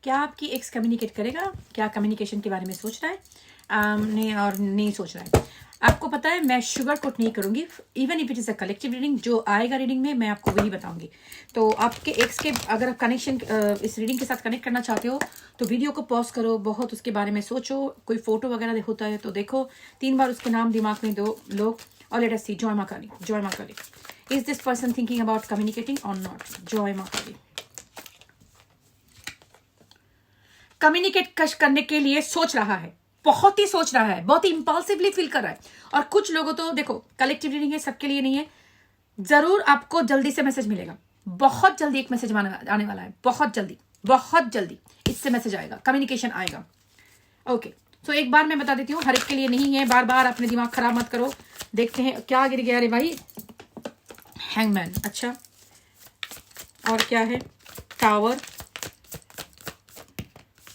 क्या आपकी x communicate करेगा, क्या कम्युनिकेशन के बारे में सोच रहा है नहीं सोच रहा है। आपको पता है मैं शुगर कोट नहीं करूंगी, even if it is a collective reading, जो आएगा रीडिंग में मैं आपको वही बताऊंगी। तो आपके एक्स के अगर आप कनेक्शन इस रीडिंग के साथ कनेक्ट करना चाहते हो तो वीडियो को पॉज करो, बहुत उसके बारे में सोचो, कोई फोटो वगैरह होता है तो देखो, 3 बार उसके नाम दिमाग में दो लो और लेट अस सी। जय मां काली, जय मां Kali. Is this person thinking about communicating or not? जय मां काली। कम्युनिकेट करने के लिए सोच रहा है, बहुत ही सोच रहा है, बहुत ही इंपल्सिवली फील कर रहा है। और कुछ लोगों तो देखो कलेक्टिव रीडिंग है, सबके लिए नहीं है। जरूर आपको जल्दी से मैसेज मिलेगा, बहुत जल्दी एक मैसेज आने वाला है, बहुत जल्दी इससे मैसेज आएगा, कम्युनिकेशन आएगा। ओके, तो एक बार मैं बता देती हूँ, हर एक के लिए नहीं है, बार बार अपने दिमाग खराब मत करो। देखते हैं क्या गिर गया रे भाई। हैंगमैन, अच्छा, और क्या है? टावर,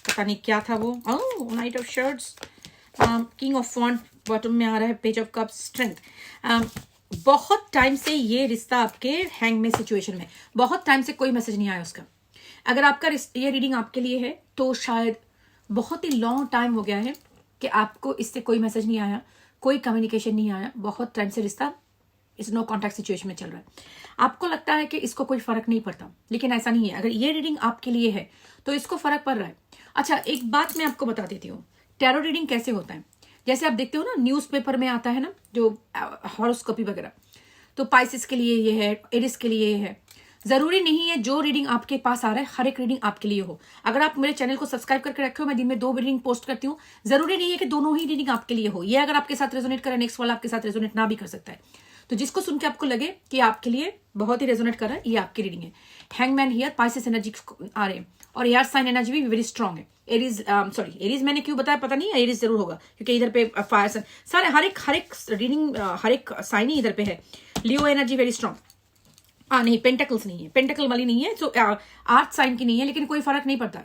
पता नहीं क्या था वो। Oh, knight of shirts, king of wand, bottom में आ रहा है पेज ऑफ कप्स, स्ट्रेंथ। बहुत टाइम से ये रिश्ता आपके हैंग में सिचुएशन में, बहुत टाइम से कोई मैसेज नहीं आया उसका। अगर आपका ये रीडिंग आपके लिए है तो शायद बहुत ही लॉन्ग टाइम हो गया है कि आपको इससे कोई मैसेज नहीं आया, कोई कम्युनिकेशन नहीं आया, बहुत टाइम से रिश्ता इस नो कॉन्टैक्ट सिचुएशन में चल रहा है। आपको लगता है कि इसको कोई फर्क नहीं पड़ता, लेकिन ऐसा नहीं है। अगर ये रीडिंग आपके लिए है तो इसको फर्क पड़ रहा है। अच्छा, एक बात मैं आपको बता देती हूँ, टैरो रीडिंग कैसे होता है। जैसे आप देखते हो ना, न्यूज़पेपर में आता है ना जो हॉरोस्कोपी वगैरह, तो पाइसिस के लिए ये है, एरिस के लिए ये है। जरूरी नहीं है जो रीडिंग आपके पास आ रहा है हर एक रीडिंग आपके लिए हो। अगर आप मेरे चैनल को सब्सक्राइब करके रखे हो, मैं दिन में 2 रीडिंग पोस्ट करती हूँ, जरूरी नहीं है कि दोनों ही रीडिंग आपके लिए हो। ये अगर आपके साथ रेजोनेट करे, नेक्स्ट वाला आपके साथ रेजोनेट ना भी कर सकता है। तो जिसको सुन के आपको लगे कि आपके लिए बहुत ही रेजोनेट कर रहा है, ये आपकी रीडिंग है। हैंगमैन हियर, पाइसिस एनर्जी आ रहे हैं और एयर साइन एनर्जी भी वेरी स्ट्रांग है। एरीज, सॉरी एरीज मैंने क्यों बताया पता नहीं है, एरीज जरूर होगा क्योंकि इधर पे फायर साइन, सारे हर एक रीडिंग हर एक साइन ही इधर पे है। लियो एनर्जी वेरी स्ट्रांग। नहीं, पेंटेकल्स नहीं है, पेंटेकल वाली नहीं है, तो आर्थ साइन की नहीं है, लेकिन कोई फर्क नहीं पड़ता।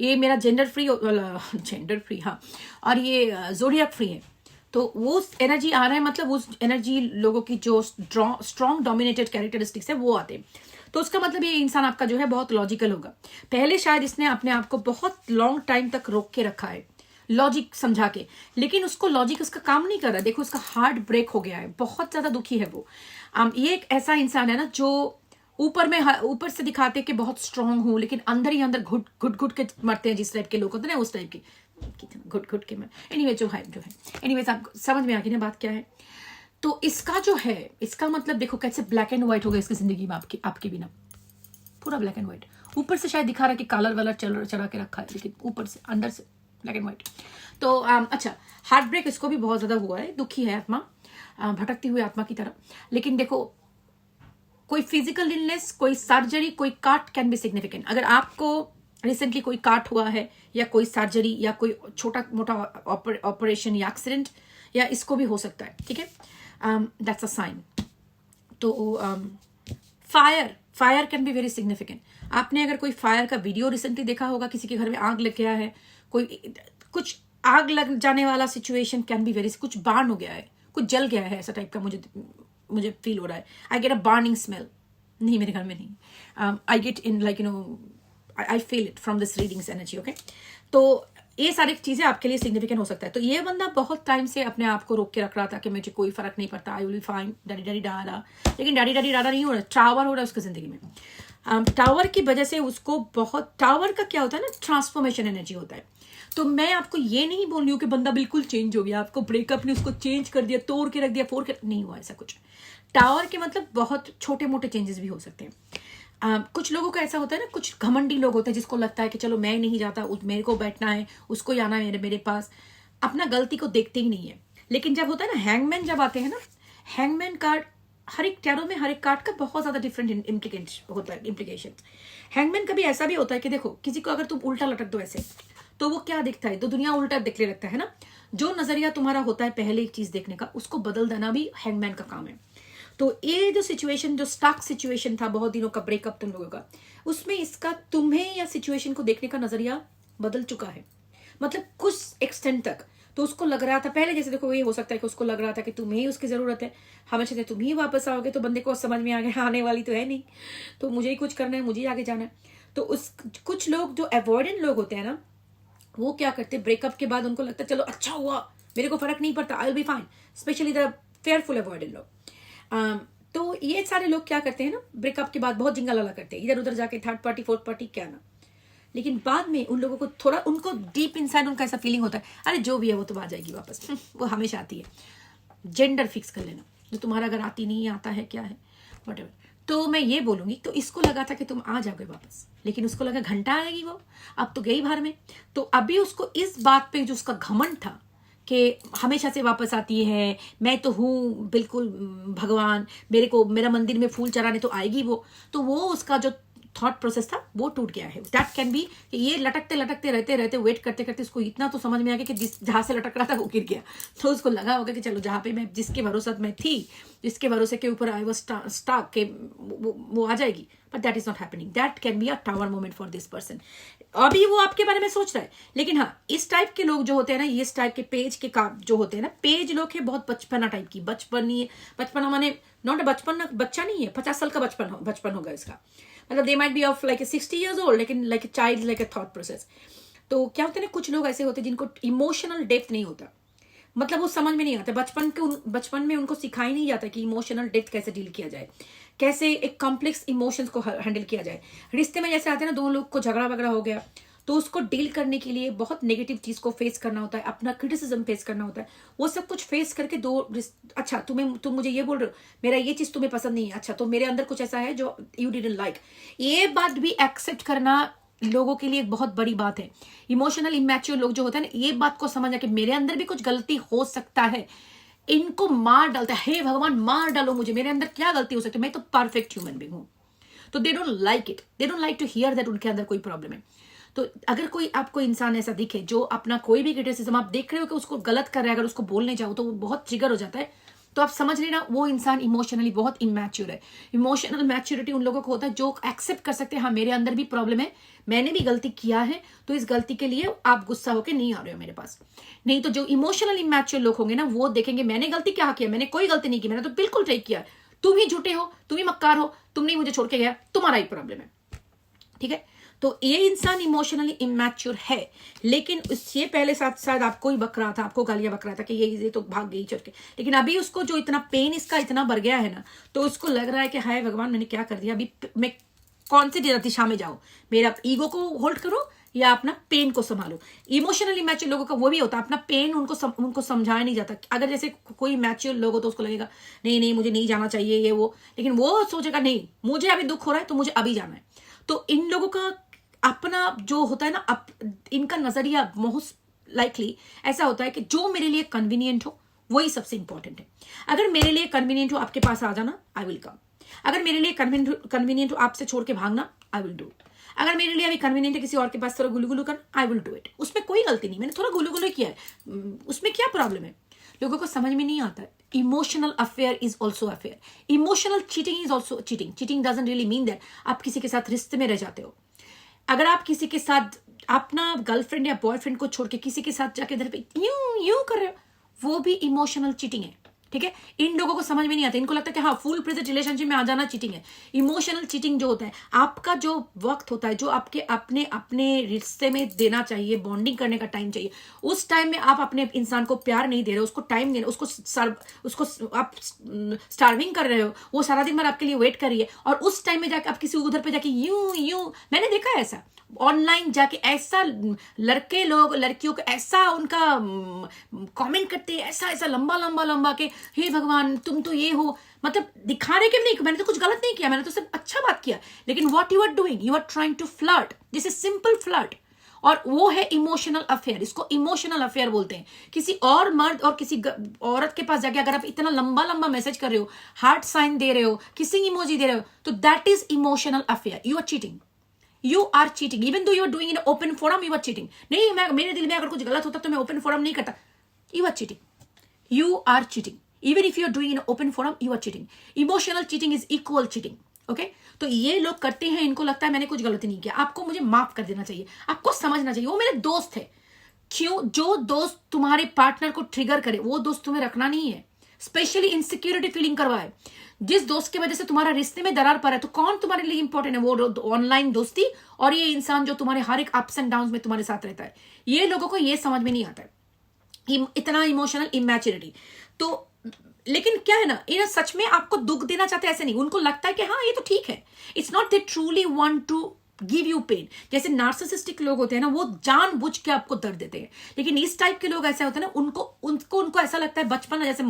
ये मेरा जेंडर फ्री हाँ, और ये जोडियक फ्री है। तो वो एनर्जी आ रहा है, मतलब उस एनर्जी लोगों की जो स्ट्रॉन्ग डोमिनेटेड कैरेक्टरिस्टिक्स है वो आते हैं। तो उसका मतलब ये इंसान आपका जो है बहुत लॉजिकल होगा। पहले शायद इसने अपने आप को बहुत लॉन्ग टाइम तक रोक के रखा है लॉजिक समझा के, लेकिन उसको लॉजिक उसका काम नहीं कर रहा। देखो उसका हार्ट ब्रेक हो गया है, बहुत ज्यादा दुखी है वो। ये एक ऐसा इंसान है ना जो ऊपर से दिखाते कि बहुत स्ट्रांग हूं, लेकिन अंदर ही अंदर घुट के मरते हैं। जिस टाइप के लोग होते हैं ना उस टाइप के घुट के मर। एनीवे जो है एनीवेज आप समझ में आ गई ना बात क्या है। तो इसका जो है, इसका मतलब देखो कैसे ब्लैक एंड व्हाइट हो गया इसकी जिंदगी में, आपके बिना पूरा ब्लैक एंड व्हाइट। ऊपर से शायद दिखा रहा है कि कलर वालर चढ़ा के रखा है, लेकिन ऊपर से अंदर से ब्लैक एंड व्हाइट। तो अच्छा, हार्ट ब्रेक इसको भी बहुत ज्यादा हुआ है, दुखी है आत्मा, भटकती हुई आत्मा की तरह। लेकिन देखो कोई फिजिकल इलनेस, कोई सर्जरी, कोई काट कैन बी सिग्निफिकेंट। अगर आपको रिसेंटली कोई काट हुआ है या कोई सर्जरी या कोई छोटा मोटा ऑपरेशन या एक्सीडेंट, या इसको भी हो सकता है, ठीक है, दैट्स अ साइन। तो fire can be very significant. आपने अगर कोई फायर का वीडियो रिसेंटली देखा होगा, किसी के घर में आग लग गया है, कोई कुछ आग लग जाने वाला सिचुएशन कैन बी वेरी, कुछ बर्न हो गया है, कुछ जल गया है, ऐसा टाइप का मुझे फील हो रहा है। I get a burning smell. नहीं, मेरे घर में नहीं। I get in like I feel it from this readings energy. Okay, तो ये सारी चीजें आपके लिए सिग्निफिकेंट हो सकता है। तो ये बंदा बहुत टाइम से अपने आप को रोक के रख रहा था कि मुझे कोई फर्क नहीं पड़ता, I will be fine, daddy daddy डारा। लेकिन डैडी डैडी डारा नहीं हो रहा, टावर हो रहा है उसकी जिंदगी में। टावर की वजह से उसको बहुत, टावर का क्या होता है ना, ट्रांसफॉर्मेशन एनर्जी होता है। तो मैं आपको ये नहीं बोल रही हूँ कि बंदा बिल्कुल चेंज हो गया, आपको ब्रेकअप ने उसको चेंज कर दिया, तोड़ के रख दिया, फोड़ के, नहीं हुआ ऐसा कुछ। टावर के मतलब बहुत छोटे मोटे चेंजेस भी हो सकते हैं। कुछ लोगों का ऐसा होता है ना, कुछ घमंडी लोग होते हैं जिसको लगता है कि चलो मैं नहीं जाता, मेरे को बैठना है, उसको आना है मेरे पास, अपना गलती को देखते ही नहीं है। लेकिन जब होता है ना हैंगमैन, जब आते हैं ना, हैंगमैन कार्ड हर एक टैरो में हर एक कार्ड का बहुत ज्यादा डिफरेंट इम्प्लीकेशन। हैंगमैन का भी ऐसा भी होता है कि देखो किसी को अगर तुम उल्टा लटक दो ऐसे, तो वो क्या दिखता है, तो दुनिया उल्टा दिखने लगता है ना। जो नजरिया तुम्हारा होता है पहले एक चीज देखने का, उसको बदल देना भी हैंगमैन का काम है। तो ये जो सिचुएशन, जो स्टक सिचुएशन था बहुत दिनों का ब्रेकअप तुम लोगों का, उसमें इसका तुम्हें या सिचुएशन को देखने का नजरिया बदल चुका है, मतलब कुछ एक्सटेंट तक। तो उसको लग रहा था पहले, जैसे देखो ये हो सकता है कि उसको लग रहा था कि तुम्हें ही उसकी जरूरत है, हमेशा से तुम ही वापस आओगे, तो बंदे को समझ में आ गया आने वाली तो है नहीं, तो मुझे ही कुछ करना है, मुझे ही आगे जाना है। तो उस कुछ लोग जो अवॉइडेंट लोग होते हैं ना, वो क्या करते हैं, ब्रेकअप के बाद उनको लगता है चलो अच्छा हुआ, मेरे को फर्क नहीं पड़ता, I will be fine, specially the fearful avoidant लोग। तो ये सारे लोग क्या करते हैं ना, ब्रेकअप के बाद बहुत जिंगलाला करते हैं, इधर उधर जाके थर्ड पार्टी फोर्थ पार्टी क्या ना, लेकिन बाद में उन लोगों को थोड़ा, उनको डीप इनसाइड उनका ऐसा फीलिंग होता है, अरे जो भी है वो तो आ जाएगी वापस, वो हमेशा आती है। जेंडर फिक्स कर लेना, जो तुम्हारा अगर आती नहीं आता है क्या है व्हाटएवर। तो मैं ये बोलूंगी, तो इसको लगा था कि तुम आ जाओगे वापस, लेकिन उसको लगा घंटा आएगी वो, अब तो गई बाहर में। तो अभी उसको इस बात पे जो उसका घमंड था कि हमेशा से वापस आती है, मैं तो हूँ बिल्कुल भगवान, मेरे को मेरा मंदिर में फूल चढ़ाने तो आएगी वो, तो वो उसका जो थॉट प्रोसेस था वो टूट गया है। दैट कैन बी, ये लटकते लटकते रहते रहते वेट करते करते उसको इतना तो समझ में आ गया कि जहां से लटक रहा था वो गिर गया, तो उसको लगा होगा कि चलो जहां पे मैं, जिसके भरोसे मैं थी, जिसके भरोसे के ऊपर आई वाज स्टक के वो आ जाएगी, but that is not happening. That can be a tower moment for this person. अभी वो आपके बारे में सोच रहा है, लेकिन हाँ, इस टाइप के लोग जो होते हैं ना, इस टाइप के पेज के काम जो होते हैं ना, पेज लोग है बहुत बचपना टाइप की, बचपना माने नॉट बचपन, बच्चा नहीं है, 50 साल का बचपन होगा इसका, मतलब they might be of like 60 years old, लेकिन like a child, like a thought process. तो क्या होता है ना, कुछ लोग ऐसे होते हैं जिनको इमोशनल डेप्थ नहीं होता, मतलब वो समझ में नहीं आता, बचपन में उनको सिखाई नहीं जाता कि इमोशनल डेप्थ कैसे डील किया जाए, कैसे एक कॉम्प्लेक्स इमोशंस को हैंडल किया जाए। रिश्ते में जैसे आते हैं ना, दो लोग को झगड़ा वगड़ा हो गया, तो उसको डील करने के लिए बहुत नेगेटिव चीज को फेस करना होता है, अपना क्रिटिसिज्म फेस करना होता है, वो सब कुछ फेस करके अच्छा तुम मुझे ये बोल रहे हो, मेरा ये चीज तुम्हें पसंद नहीं है, अच्छा तो मेरे अंदर कुछ ऐसा है जो यू डिडंट लाइक, ये बात भी एक्सेप्ट करना लोगों के लिए एक बहुत बड़ी बात है। इमोशनल इमैच्योर लोग जो होते हैं ना, ये बात को समझना कि मेरे अंदर भी कुछ गलती हो सकता है, इनको मार डालता है, हे भगवान मार डालो मुझे, मेरे अंदर क्या गलती हो सकती है, मैं तो परफेक्ट ह्यूमन बीइंग हूं। तो they don't like it, they don't like to hear that उनके अंदर कोई प्रॉब्लम है। तो अगर कोई आपको इंसान ऐसा दिखे जो अपना कोई भी क्रिटिसिज्म आप देख रहे हो कि उसको गलत कर रहा है, अगर उसको बोलने जाओ तो वो बहुत ट्रिगर हो जाता है, तो आप समझ लेना वो इंसान इमोशनली बहुत इमैच्योर है। इमोशनल मैच्योरिटी उन लोगों को होता है जो एक्सेप्ट कर सकते हैं, हाँ मेरे अंदर भी प्रॉब्लम है, मैंने भी गलती किया है, तो इस गलती के लिए आप गुस्सा होकर नहीं आ रहे हो मेरे पास। नहीं तो जो इमोशनल इमैच्योर लोग होंगे ना, वो देखेंगे मैंने गलती क्या किया, मैंने कोई गलती नहीं की, मैंने तो बिल्कुल ठीक किया, तुम ही झूठे हो, तुम ही मक्कार हो, तुमने मुझे छोड़ के गया, तुम्हारा ही प्रॉब्लम है, ठीक है। तो ये इंसान इमोशनली इमैच्योर है, लेकिन उससे पहले शायद आपको ही बक रहा था, आपको गालियां बक रहा था कि ये तो भाग गई चल के, लेकिन अभी उसको जो इतना पेन इसका इतना बढ़ गया है ना, तो उसको लग रहा है कि हाय भगवान मैंने क्या कर दिया, अभी मैं कौन सी दिशा में जाऊं, मेरा ईगो को होल्ड करो या अपना पेन को संभालो। इमोशनली मैच्योर लोगों का वो भी होता है, अपना पेन उनको समझाया नहीं जाता। अगर जैसे कोई मैच्योर लोग हो तो उसको लगेगा नहीं मुझे नहीं जाना चाहिए ये वो, लेकिन वो सोचेगा नहीं मुझे अभी दुख हो रहा है तो मुझे अभी जाना है। तो इन लोगों का अपना जो होता है ना, इनका नजरिया मोस्ट लाइकली ऐसा होता है कि जो मेरे लिए कन्वीनियंट हो वही सबसे इंपॉर्टेंट है। अगर मेरे लिए कन्वीनियंट हो आपके पास आ जाना, आई विल कम। अगर मेरे लिए कन्वीनियंट हो आपसे छोड़ के भागना, आई विल डू। अगर मेरे लिए अभी कन्वीनियंट है किसी और के पास थोड़ा गुलू गुलू करना, आई विल डू इट। उसमें कोई गलती नहीं, मैंने थोड़ा गुलू गुलू किया है, उसमें क्या प्रॉब्लम है। लोगों को समझ में नहीं आता emotional affair is also affair, emotional cheating is also cheating. Cheating doesn't really mean that आप किसी के साथ रिश्ते में रह जाते हो। अगर आप किसी के साथ अपना गर्लफ्रेंड या बॉयफ्रेंड को छोड़ के किसी के साथ जाके इधर पे यूं कर रहे हो, वो भी इमोशनल चीटिंग है, ठीक है। इन लोगों को समझ में नहीं आता, इनको लगता है कि हाँ फुल प्रेजेंट रिलेशनशिप में आ जाना चीटिंग है। इमोशनल चीटिंग जो होता है, आपका जो वक्त होता है, जो आपके अपने अपने रिश्ते में देना चाहिए, बॉन्डिंग करने का टाइम चाहिए, उस टाइम में आप अपने इंसान को प्यार नहीं दे रहे हो, उसको टाइम दे रहे हो, उसको आप स्टार्विंग कर रहे हो, वो सारा दिन भर आपके लिए वेट कर रही है, और उस टाइम में जाके आप किसी उधर पे जाके यूं मैंने देखा है ऐसा ऑनलाइन जाके, ऐसा लड़के लोग लड़कियों को ऐसा उनका कमेंट करते हैं, ऐसा लंबा के हे भगवान तुम तो ये हो, मतलब दिखाने के नहीं, मैंने तो कुछ गलत नहीं किया, मैंने तो सिर्फ अच्छा बात किया, लेकिन what you are doing, you are trying to flirt, this is simple flirt, और वो है इमोशनल अफेयर। इसको इमोशनल अफेयर बोलते हैं। किसी और मर्द और किसी औरत के पास जाके अगर आप इतना लंबा मैसेज कर रहे हो, हार्ट साइन दे रहे हो, किसिंग इमोजी दे रहे हो, तो that is emotional affair. You are cheating, you are cheating, even though you are doing in open forum, you are cheating. नहीं मेरे दिल में अगर कुछ गलत होता तो मैं ओपन फोरम नहीं करता, you are cheating, you are cheating. Even if you are doing in open forum, you are cheating. Emotional cheating is equal cheating, okay. तो ये लोग करते हैं, इनको लगता है मैंने कुछ गलती नहीं किया, आपको मुझे माफ कर देना चाहिए, आपको समझना चाहिए वो मेरे दोस्त है। क्यों? जो दोस्त तुम्हारे पार्टनर को ट्रिगर करे वो दोस्त तुम्हें रखना नहीं है। स्पेशली इनसिक्योरिटी फीलिंग करवाए, जिस दोस्त की वजह से तुम्हारा रिश्ते में दरार पड़ा है, तो कौन तुम्हारे लिए इंपॉर्टेंट है, वो ऑनलाइन दोस्ती और ये इंसान जो तुम्हारे हर एक अप्स एंड डाउन में तुम्हारे साथ रहता है। ये लोगों को ये समझ में नहीं आता है, इतना इमोशनल इमैच्योरिटी। तो लेकिन क्या है ना, ये सच में आपको दुख देना चाहते हैं ऐसे नहीं, उनको लगता है कि हाँ ये तो ठीक है। It's not they truly want to give you pain. जैसे नार्सिसिस्टिक लोग होते हैं ना, वो जानबूझ के आपको दर्द देते हैं, लेकिन इस टाइप के लोग ऐसे होते हैं ना, उनको ऐसा लगता है बचपन में जैसे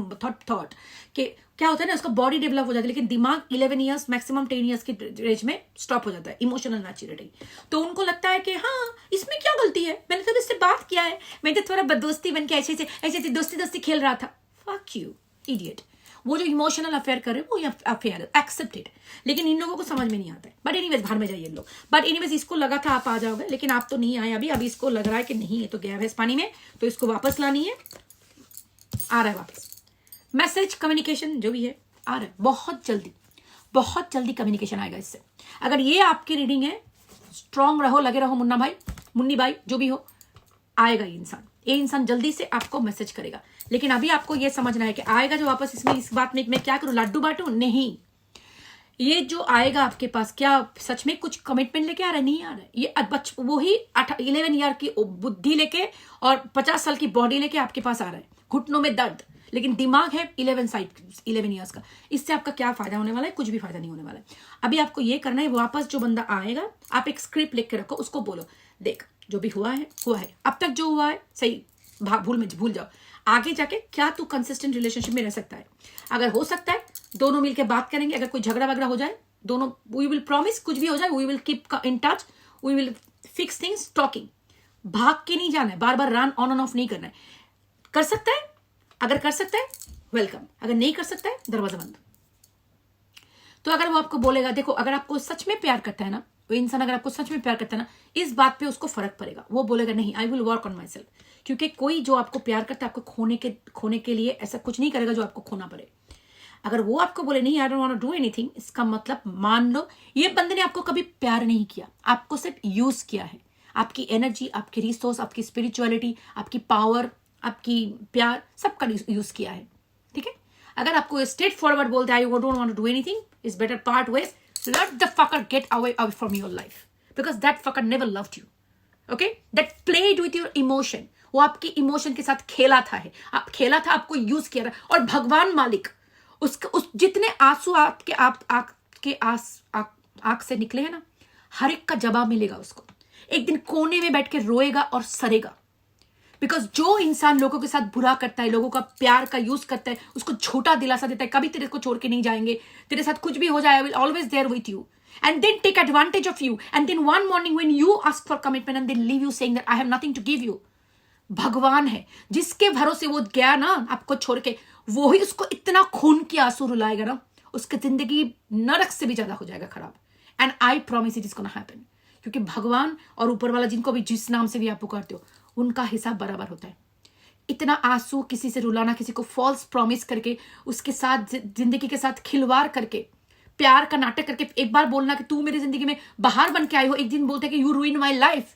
थॉट कि क्या होता है ना, उसका बॉडी डेवलप हो जाता है, लेकिन दिमाग 11 ईयर्स मैक्सिमम 10 ईयर्स की एज में स्टॉप हो जाता है, इमोशनल मैच्योरिटी। तो उनको लगता है कि हाँ इसमें क्या गलती है, मैंने तो इससे बात किया है, मैं तो थोड़ा दोस्ती बन के ऐसे दोस्ती खेल रहा था। Fuck you idiot. वो जो इमोशनल अफेयर करे वो अफेयर एक्सेप्टेड, लेकिन इन लोगों को समझ में नहीं आता है। बट एनीवेज बाहर में जाइए लोग। बट एनीवेज इसको लगा था आप आ जाओगे, लेकिन आप तो नहीं आए अभी इसको लग रहा है कि नहीं, ये तो गया है इस पानी में, तो इसको वापस लानी है। आ रहा है वापस मैसेज, कम्युनिकेशन जो भी है आ रहा है, बहुत जल्दी कम्युनिकेशन आएगा इससे। अगर ये आपकी रीडिंग है, स्ट्रांग रहो, लगे रहो, मुन्नी भाई जो भी हो, आएगा ये इंसान जल्दी से आपको मैसेज करेगा। लेकिन अभी आपको ये समझना है कि आएगा जो वापस, इसमें इस बात में मैं क्या करूं, लड्डू बांटू? नहीं, ये जो आएगा आपके पास क्या सच में कुछ कमिटमेंट लेके आ रहा है? नहीं आ रहा है। ये वो ही 11 ईयर की बुद्धि लेके और 50 साल की बॉडी लेके आपके पास आ रहा है, घुटनों में दर्द, लेकिन दिमाग है 11 ईयर्स का। इससे आपका क्या फायदा होने वाला है? कुछ भी फायदा नहीं होने वाला है। अभी आपको ये करना है, वापस जो बंदा आएगा आप एक स्क्रिप्ट लिख के रखो, उसको बोलो देख जो भी हुआ है अब तक जो हुआ है सही, भूल जाओ, आगे जाके क्या तू कंसिस्टेंट रिलेशनशिप में रह सकता है। अगर हो सकता है दोनों मिलकर बात करेंगे, अगर कोई झगड़ा वगड़ा हो जाए दोनों, वी विल प्रॉमिस, कुछ भी हो जाए we will keep in touch, we will fix things, talking. भाग के नहीं जाना है, बार बार रन ऑन एंड ऑफ नहीं करना है। कर सकता है, अगर कर सकता है वेलकम, अगर नहीं कर सकता है दरवाजा बंद। तो अगर वो आपको बोलेगा, देखो अगर आपको सच में प्यार करता है ना, वो इंसान अगर आपको सच में प्यार करता है ना, इस बात पे उसको फर्क पड़ेगा। वो बोलेगा नहीं, I will work on my self, क्योंकि कोई जो आपको प्यार करता है आपको खोने के लिए ऐसा कुछ नहीं करेगा जो आपको खोना पड़े। अगर वो आपको बोले नहीं I don't want to do anything, इसका मतलब मान लो ये बंदे ने आपको कभी प्यार नहीं किया, आपको सिर्फ यूज किया है। आपकी एनर्जी, आपकी रिसोर्स, आपकी स्पिरिचुअलिटी, आपकी पावर, आपकी प्यार, सबका यूज किया है। ठीक है, अगर आपको स्ट्रेट फॉरवर्ड बोलते हैं I don't want to do anything, is better part ways, let the fucker get away from your life, because that fucker never loved you, okay, that played with your emotion, वो आपकी emotion के साथ खेला था, आपको use किया था। और भगवान मालिक उस जितने आंसू आपके आंख से निकले हैं ना, हर एक का जवाब मिलेगा उसको। एक दिन कोने में बैठ के रोएगा और सरेगा, बिकॉज जो इंसान लोगों के साथ बुरा करता है, लोगों का प्यार का यूज करता है, उसको झूठा दिलासा देता है, कभी तेरे को छोड़ के नहीं जाएंगे, तेरे साथ कुछ भी हो जाए, I will always there with you, and then take advantage of you, and then one morning when you ask for commitment and then leave you saying that I have nothing to give you. भगवान है जिसके भरोसे वो गया ना आपको छोड़ के, वो ही उसको इतना खून की आंसू रुलाएगा ना, उसकी जिंदगी नरक से भी ज्यादा हो जाएगा खराब। And I promise it is gonna happen, क्योंकि भगवान और ऊपर वाला जिनको भी जिस नाम से भी आप पुकारते हो, उनका हिसाब बराबर होता है। इतना आंसू किसी से रुलाना, किसी को फॉल्स प्रॉमिस करके, उसके साथ जिंदगी के साथ खिलवाड़ करके, प्यार का नाटक करके, एक बार बोलना कि तू मेरी जिंदगी में बाहर बन के आई हो, एक दिन बोलते कि यू रूइन माई लाइफ।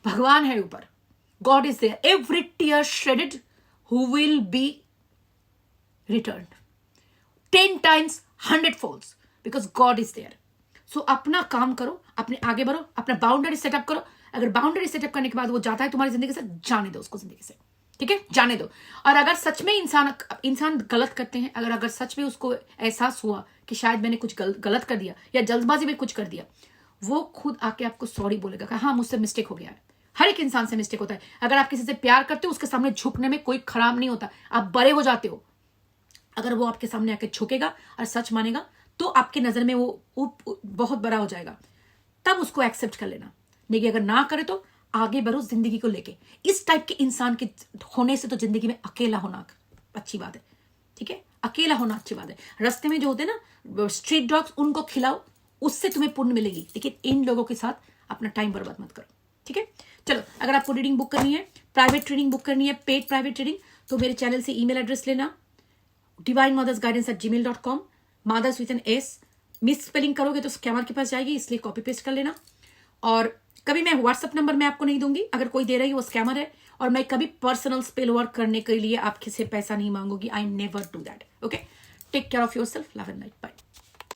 भगवान है ऊपर, God is there, every tear shedded who will be return 10 times 100 folds, because God is there. So अपना काम करो, अपने आगे बढ़ो, अपना बाउंड्री सेटअप करो। अगर बाउंड्री सेटअप करने के बाद वो जाता है तुम्हारी जिंदगी से, जाने दो उसको जिंदगी से, ठीक है, जाने दो। और अगर सच में इंसान गलत करते हैं, अगर सच में उसको एहसास हुआ कि शायद मैंने कुछ गलत कर दिया या जल्दबाजी में कुछ कर दिया, वो खुद आके आपको सॉरी बोलेगा कि हाँ मुझसे मिस्टेक हो गया है। हर एक इंसान से मिस्टेक होता है। अगर आप किसी से प्यार करते हो, उसके सामने झुकने में कोई खराब नहीं होता, आप बड़े हो जाते हो। अगर वो आपके सामने आके झुकेगा और सच मानेगा, तो आपकी नजर में वो बहुत बड़ा हो जाएगा, तब उसको एक्सेप्ट कर लेना। लेकिन अगर ना करे तो आगे बढ़ो जिंदगी को लेके। इस टाइप के इंसान के होने से तो जिंदगी में अकेला होना अच्छी बात है, ठीक है, अकेला होना अच्छी बात है। रास्ते में जो होते हैं ना स्ट्रीट डॉग्स, उनको खिलाओ, उससे तुम्हें पुण्य मिलेगी, लेकिन इन लोगों के साथ अपना टाइम बर्बाद मत करो, ठीक है। चलो, अगर आपको रीडिंग बुक करनी है, प्राइवेट रीडिंग बुक करनी है, पेड प्राइवेट रीडिंग, तो मेरे चैनल से ईमेल एड्रेस लेना, divinemothersguidance@gmail.com, mothers with an S. Miss spelling करोगे तो स्कैमर के पास जाएगी, इसलिए कॉपी पेस्ट कर लेना। और कभी मैं व्हाट्सअप नंबर मैं आपको नहीं दूंगी, अगर कोई दे रही है वो स्कैमर है। और मैं कभी पर्सनल स्पिल ओवर करने के लिए आपके से पैसा नहीं मांगूंगी. I never do that. Okay, take care of yourself. Love and light. Bye.